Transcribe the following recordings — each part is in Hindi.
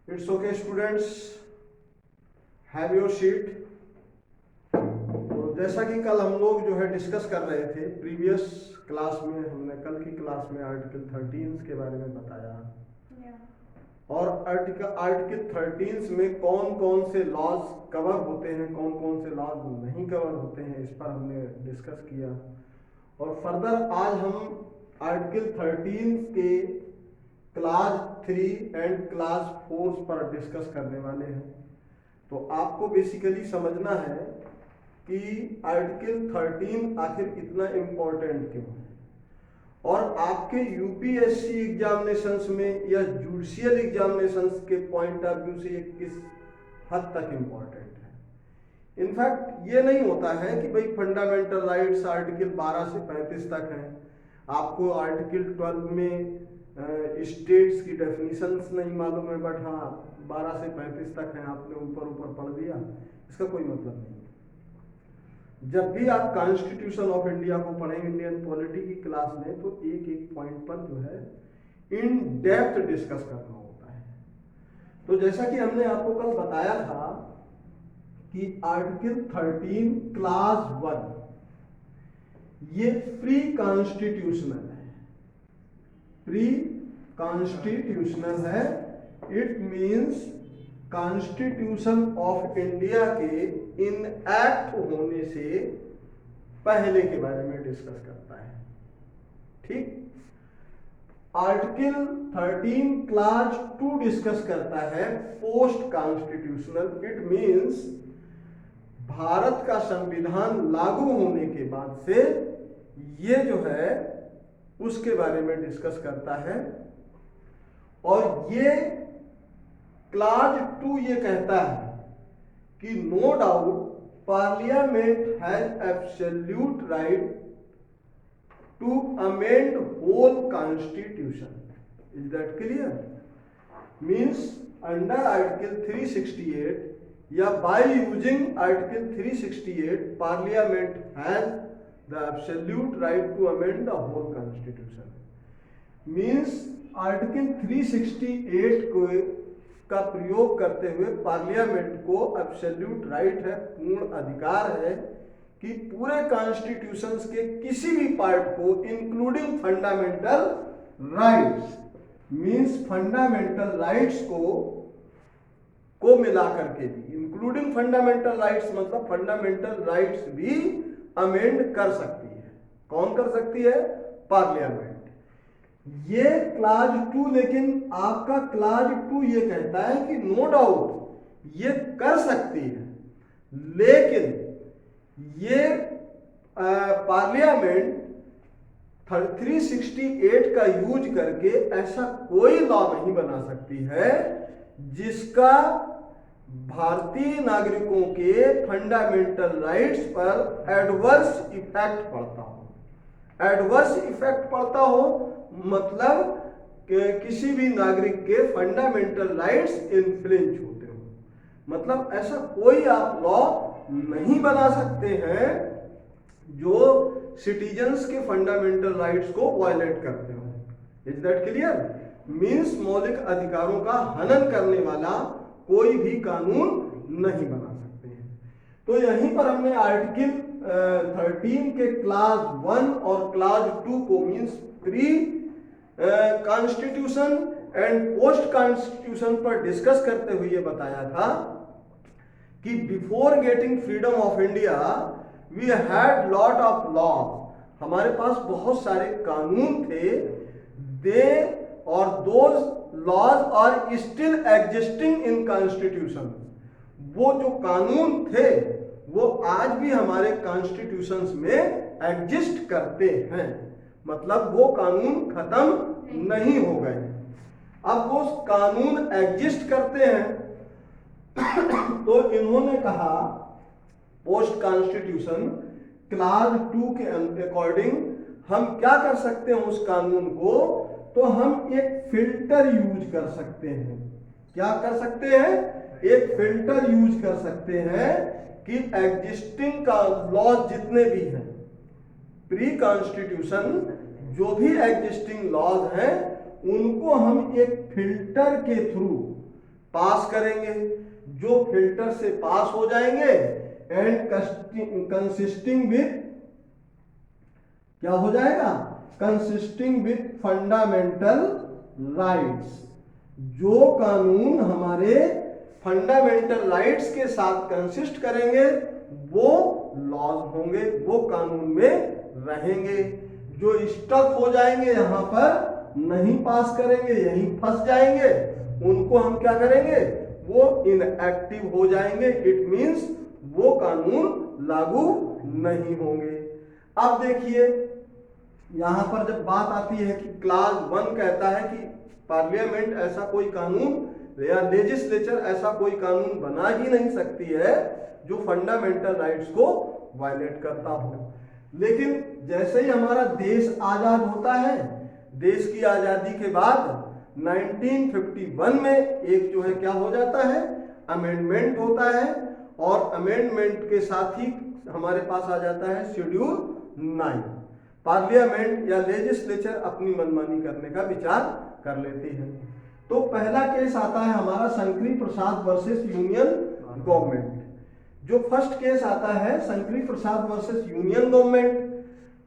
It's okay students, have your seat. तो जैसा कि कल हम लोग जो है डिस्कस कर रहे थे प्रीवियस क्लास में, हमने कल की क्लास में आर्टिकल 13 के बारे में बताया। और आर्टिकल 13 में कौन कौन से लॉज कवर होते हैं, कौन कौन से लॉज नहीं कवर होते हैं, इस पर हमने डिस्कस किया। और फर्दर आज हम आर्टिकल 13 के क्लास 3 एंड क्लास 4 पर डिस्कस करने वाले हैं। तो आपको बेसिकली समझना है कि आर्टिकल 13 आखिर इतना इम्पोर्टेंट क्यों है, और आपके यूपीएससी एग्जामिनेशंस में या जुडिशियल एग्जामिनेशंस के पॉइंट ऑफ व्यू से ये किस हद तक इम्पोर्टेंट है। इनफैक्ट ये नहीं होता है कि भाई फंडामेंटल राइट्स आर्टिकल 12 से 35 तक हैं, आपको आर्टिकल 12 में स्टेट्स की डेफिनेशंस नहीं मालूम है, बट हाँ 12 से 35 तक हैं, आपने ऊपर ऊपर पढ़ दिया, इसका कोई मतलब नहीं। जब भी आप कॉन्स्टिट्यूशन ऑफ इंडिया को पढ़ेंगे इंडियन पॉलिटी की क्लास में, तो एक एक पॉइंट पर जो है इन डेप्थ डिस्कस करना होता है। तो जैसा कि हमने आपको कल बताया था कि आर्टिकल 13 क्लास 1 ये प्री कॉन्स्टिट्यूशनल है, प्री कॉन्स्टिट्यूशनल है। It means constitution of India के इनएक्ट होने से पहले के बारे में डिस्कस करता है। ठीक। आर्टिकल 13 क्लास 2 डिस्कस करता है post constitutional. It means Bharat का संविधान लागू होने के बाद से ये जो है उसके बारे में डिस्कस करता है। और ये क्लास 2 ये कहता है कि no doubt parliament has absolute right to amend whole constitution. Is that clear? Means under article 368 या by using article 368 parliament has the absolute right to amend the whole constitution. Means article 368 को का प्रयोग करते हुए पार्लियामेंट को एब्सोल्यूट राइट है, पूर्ण अधिकार है कि पूरे कॉन्स्टिट्यूशंस के किसी भी पार्ट को including fundamental rights, means fundamental rights को मिला करके भी, इंक्लूडिंग फंडामेंटल राइट्स मतलब फंडामेंटल राइट्स भी अमेंड कर सकती है। कौन कर सकती है? पार्लियामेंट। ये क्लास 2, लेकिन आपका क्लास 2 ये कहता है कि नो डाउट ये कर सकती है, लेकिन ये पार्लियामेंट 368 का यूज करके ऐसा कोई लॉ नहीं बना सकती है जिसका भारतीय नागरिकों के फंडामेंटल राइट्स पर एडवर्स इफेक्ट पड़ता हो। एडवर्स इफेक्ट पड़ता हो मतलब कि किसी भी नागरिक के फंडामेंटल राइट्स इन्फ्रिंज होते हो, मतलब ऐसा कोई आप लॉ नहीं बना सकते हैं जो सिटीजन्स के फंडामेंटल राइट्स को वायलेट करते हो। Is that clear? मींस मौलिक अधिकारों का हनन करने वाला कोई भी कानून नहीं बना सकते हैं। तो यहीं पर हमने आर्टिकल 13 के क्लास 1 और क्लास 2 को means pre constitution and post constitution पर डिस्कस करते हुए ये बताया था कि before getting freedom of India we had lot of law. हमारे पास बहुत सारे कानून थे। दे और those laws are still existing in constitution. वो जो कानून थे वो आज भी हमारे कॉन्स्टिट्यूशंस में एग्जिस्ट करते हैं, मतलब वो कानून खत्म नहीं हो गए। अब वो कानून एग्जिस्ट करते हैं तो इन्होंने कहा पोस्ट कॉन्स्टिट्यूशन क्लास 2 के अकॉर्डिंग हम क्या कर सकते हैं उस कानून को, तो हम एक फिल्टर यूज कर सकते हैं। क्या कर सकते हैं? एक फिल्टर यूज कर सकते हैं कि एग्जिस्टिंग का लॉज जितने भी हैं प्री कॉन्स्टिट्यूशन, जो भी एग्जिस्टिंग लॉज हैं उनको हम एक फिल्टर के थ्रू पास करेंगे, जो फिल्टर से पास हो जाएंगे एंड कंसिस्टिंग विथ क्या हो जाएगा, कंसिस्टिंग विथ फंडामेंटल राइट्स। जो कानून हमारे फंडामेंटल राइट्स के साथ कंसिस्ट करेंगे वो लॉज होंगे, वो कानून में रहेंगे। जो स्टक हो जाएंगे यहां पर नहीं पास करेंगे, यहीं फंस जाएंगे, उनको हम क्या करेंगे, वो इनएक्टिव हो जाएंगे। इट मींस वो कानून लागू नहीं होंगे। अब देखिए यहां पर जब बात आती है कि क्लास 1 कहता है कि पार्लियामेंट ऐसा कोई कानून या लेजिस्लेचर ऐसा कोई कानून बना ही नहीं सकती है जो फंडामेंटल राइट्स को वायलेट करता हो। लेकिन जैसे ही हमारा देश आजाद होता है, देश की आजादी के बाद 1951 में एक जो है क्या हो जाता है, अमेंडमेंट होता है, और अमेंडमेंट के साथ ही हमारे पास आ जाता है शेड्यूल 9। पार्लियामेंट या लेजिस्लेचर अपनी मनमानी करने का विचार कर लेती है। तो पहला केस आता है हमारा शंकरी प्रसाद वर्सेस यूनियन गवर्नमेंट। जो फर्स्ट केस आता है शंकरी प्रसाद वर्सेस यूनियन गवर्नमेंट,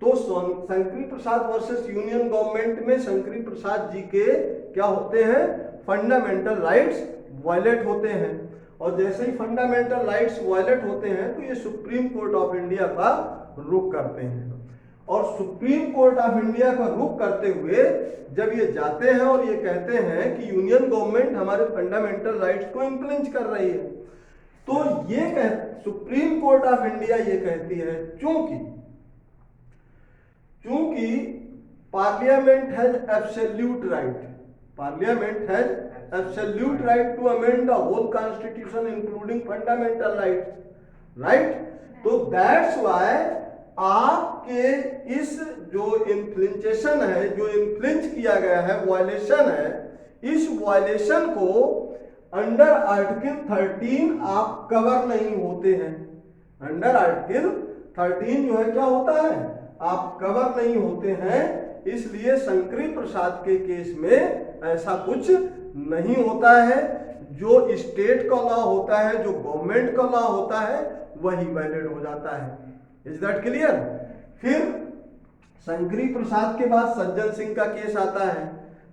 तो शंकरी प्रसाद वर्सेस यूनियन गवर्नमेंट में शंकरी प्रसाद जी के क्या होते हैं, फंडामेंटल राइट्स वायलेट होते हैं। और जैसे ही फंडामेंटल राइट्स वायलेट होते हैं तो ये सुप्रीम कोर्ट ऑफ इंडिया का रुख करते हैं। और सुप्रीम कोर्ट ऑफ इंडिया का रुख करते हुए जब ये जाते हैं और ये कहते हैं कि यूनियन गवर्नमेंट हमारे फंडामेंटल राइट्स को इंफ्लुएंस कर रही है, तो ये सुप्रीम कोर्ट ऑफ इंडिया ये कहती है चूंकि parliament has absolute right, parliament has absolute right to amend the whole constitution including fundamental rights, right. तो दैट्स व्हाई आपके इस जो इन्फ्लुएंसेशन है, जो इन्फ्लुएंस किया गया है, वायलेशन है, इस वायलेशन को अंडर आर्टिकल 13 आप कवर नहीं होते हैं। अंडर आर्टिकल 13 जो है क्या होता है, आप कवर नहीं होते हैं। इसलिए शंकरी प्रसाद के केस में ऐसा कुछ नहीं होता है। जो स्टेट का लॉ होता है, जो गवर्नमेंट का लॉ होता है, वही वैलिड हो जाता है। Is that clear. फिर शंकरी प्रसाद के बाद सज्जन सिंह का केस आता है।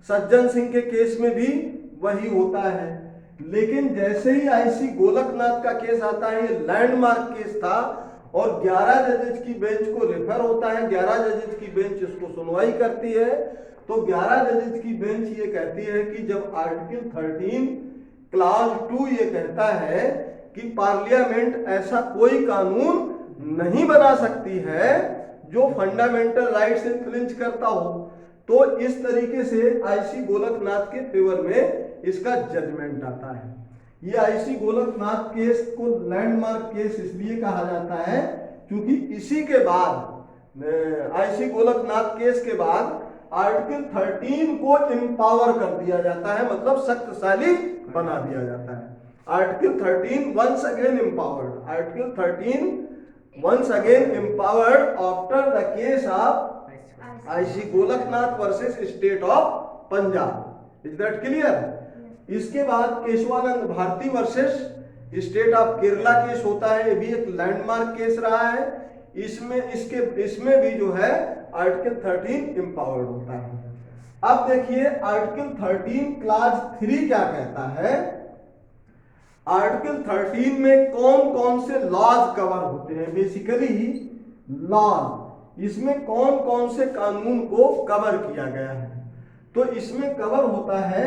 सज्जन सिंह के केस में भी वही होता है। लेकिन जैसे ही आईसी गोलकनाथ का केस आता है, ये लैंडमार्क केस था और 11 जजेस की बेंच को रेफर होता है, 11 जजेस की बेंच इसको सुनवाई करती है। तो 11 जजेस की बेंच ये कहती है कि जब आर्टिकल 13 क्लास 2 ये कहता है कि पार्लियामेंट ऐसा कोई कानून नहीं बना सकती है जो फंडामेंटल राइट्स इन्फ्लुएंस करता हो, तो इस तरीके से आईसी गोलकनाथ के फेवर में इसका जजमेंट आता है। ये आईसी गोलकनाथ केस को लैंडमार्क केस इसलिए कहा जाता है क्योंकि इसी के बाद आईसी गोलकनाथ केस के बाद आर्टिकल 13 को एम्पावर कर दिया जाता है, मतलब शक्तिशाली बना दिया जाता है। Article 13 once again empowered, article 13 once again empowered after the case of IC Golaknath versus state of Punjab. Is that clear. इसके बाद Kesavananda Bharati versus state of Kerala case होता है। ये भी एक लैंडमार्क केस रहा है। इसमें भी जो है आर्टिकल 13 एम्पावर्ड होता है। अब देखिए आर्टिकल 13 क्लास 3 क्या कहता है। आर्टिकल 13 में कौन कौन से लॉज कवर होते हैं, बेसिकली लॉज, इसमें कौन कौन से कानून को कवर किया गया है। तो इसमें कवर होता है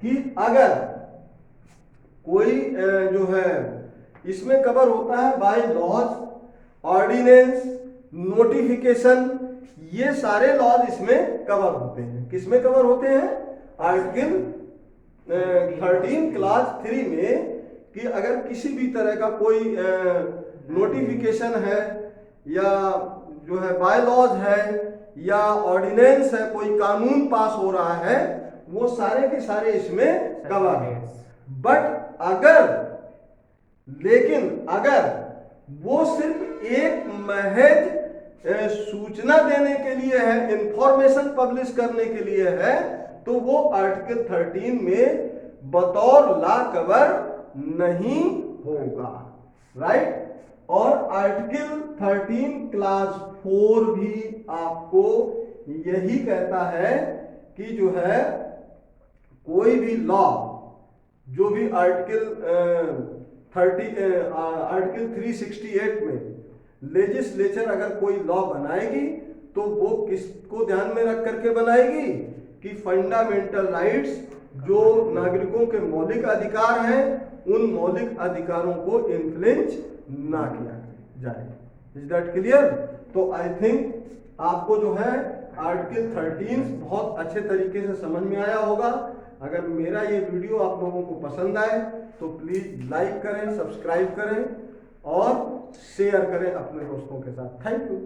कि अगर कोई जो है इसमें कवर होता है बाय लॉज, ऑर्डिनेंस, नोटिफिकेशन, ये सारे लॉज इसमें कवर होते हैं। किसमें कवर होते हैं, आर्टिकल 13 क्लास 3 में, कि अगर किसी भी तरह का कोई नोटिफिकेशन है या जो है बाय लॉज है या ऑर्डिनेंस है, कोई कानून पास हो रहा है, वो सारे के सारे इसमें कवर है। बट अगर वो सिर्फ एक महज सूचना देने के लिए है, इंफॉर्मेशन पब्लिश करने के लिए है, तो वो आर्टिकल 13 में बतौर लॉ कवर नहीं होगा, राइट। और आर्टिकल 13 क्लास 4 भी आपको यही कहता है कि जो है कोई भी लॉ, जो भी आर्टिकल 368 में लेजिस्लेचर अगर कोई लॉ बनाएगी तो वो किसको ध्यान में रख करके बनाएगी कि फंडामेंटल राइट्स जो नागरिकों के मौलिक अधिकार हैं उन मौलिक अधिकारों को इन्फ्लुएंस ना किया जाए। Is that clear? तो आई थिंक आपको जो है आर्टिकल 13 बहुत अच्छे तरीके से समझ में आया होगा। अगर मेरा ये वीडियो आप लोगों को पसंद आए तो प्लीज लाइक करें, सब्सक्राइब करें और शेयर करें अपने दोस्तों के साथ। Thank you.